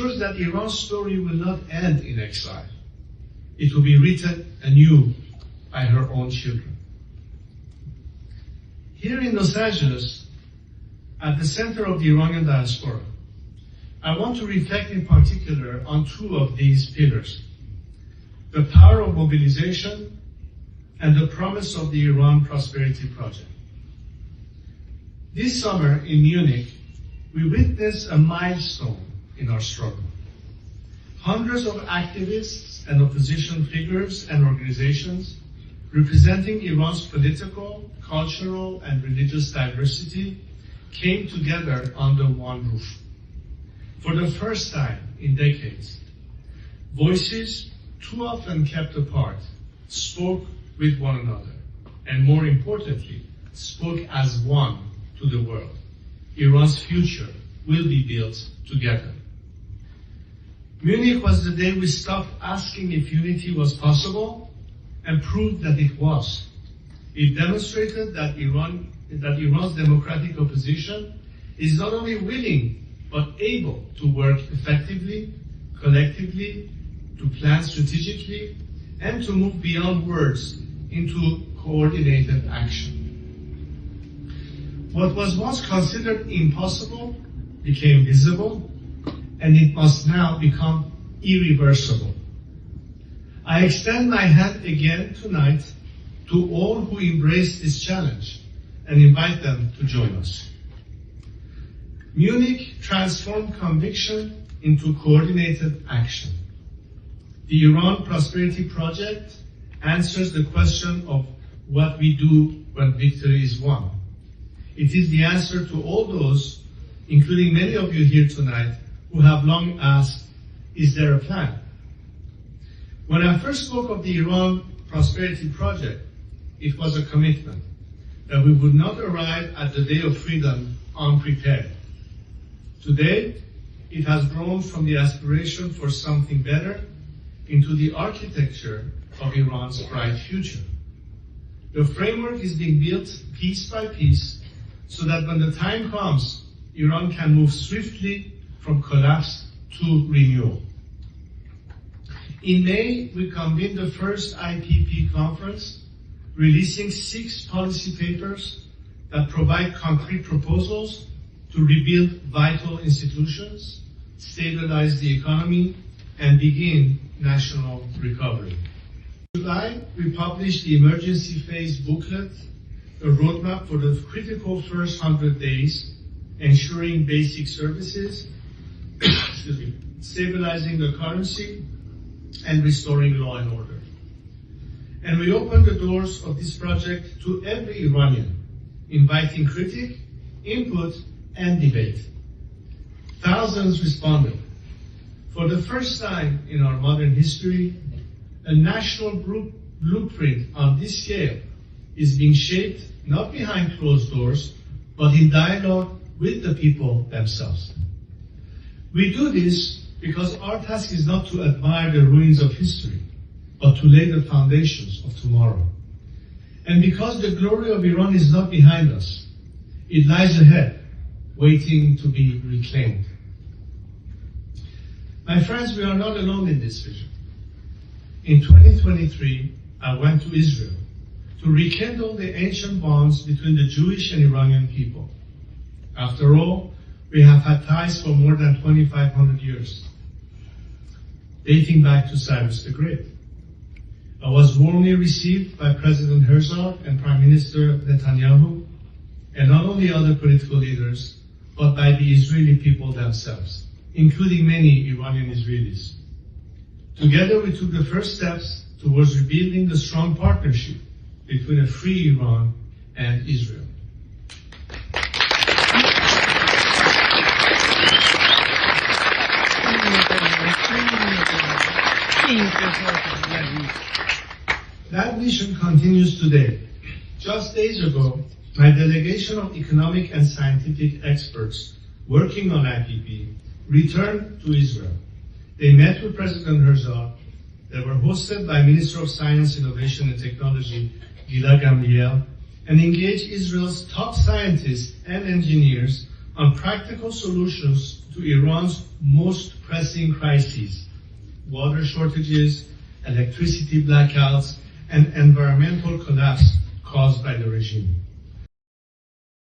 ensures that Iran's story will not end in exile. It will be written anew by her own children. Here in Los Angeles, at the center of the Iranian diaspora, I want to reflect in particular on two of these pillars: the power of mobilization and the promise of the Iran Prosperity Project. This summer in Munich, we witnessed a milestone in our struggle. Hundreds of activists and opposition figures and organizations representing Iran's political, cultural, and religious diversity came together under one roof. For the first time in decades, voices too often kept apart spoke with one another, and more importantly, spoke as one to the world. Iran's future will be built together. Munich was the day we stopped asking if unity was possible and proved that it was. It demonstrated that Iran's democratic opposition is not only willing but able to work effectively, collectively, to plan strategically, and to move beyond words into coordinated action. What was once considered impossible became visible, and it must now become irreversible. I extend my hand again tonight to all who embrace this challenge and invite them to join us. Munich transformed conviction into coordinated action. The Iran Prosperity Project answers the question of what we do when victory is won. It is the answer to all those, including many of you here tonight, who have long asked, is there a plan? When I first spoke of the Iran Prosperity Project, it was a commitment that we would not arrive at the day of freedom unprepared. Today, it has grown from the aspiration for something better into the architecture of Iran's bright future. The framework is being built piece by piece so that when the time comes, Iran can move swiftly from collapse to renewal. In May, we convened the first IPP conference, releasing 6 policy papers that provide concrete proposals to rebuild vital institutions, stabilize the economy, and begin national recovery. In July, we published the emergency phase booklet, a roadmap for the critical first 100 days, ensuring basic services, stabilizing the currency, and restoring law and order. And we opened the doors of this project to every Iranian, inviting critique, input, and debate. Thousands responded. For the first time in our modern history, a national blueprint on this scale is being shaped not behind closed doors, but in dialogue with the people themselves. We do this because our task is not to admire the ruins of history, but to lay the foundations of tomorrow. And because the glory of Iran is not behind us, it lies ahead, waiting to be reclaimed. My friends, we are not alone in this vision. In 2023, I went to Israel to rekindle the ancient bonds between the Jewish and Iranian people. After all, we have had ties for more than 2,500 years, dating back to Cyrus the Great. I was warmly received by President Herzog and Prime Minister Netanyahu, and not only other political leaders, but by the Israeli people themselves, including many Iranian Israelis. Together, we took the first steps towards rebuilding the strong partnership between a free Iran and Israel. That mission continues today. Just days ago, my delegation of economic and scientific experts working on IPP returned to Israel. They met with President Herzog. They were hosted by Minister of Science, Innovation and Technology, Gila Gamliel, and engaged Israel's top scientists and engineers on practical solutions to Iran's most pressing crises: water shortages, electricity blackouts, and environmental collapse caused by the regime.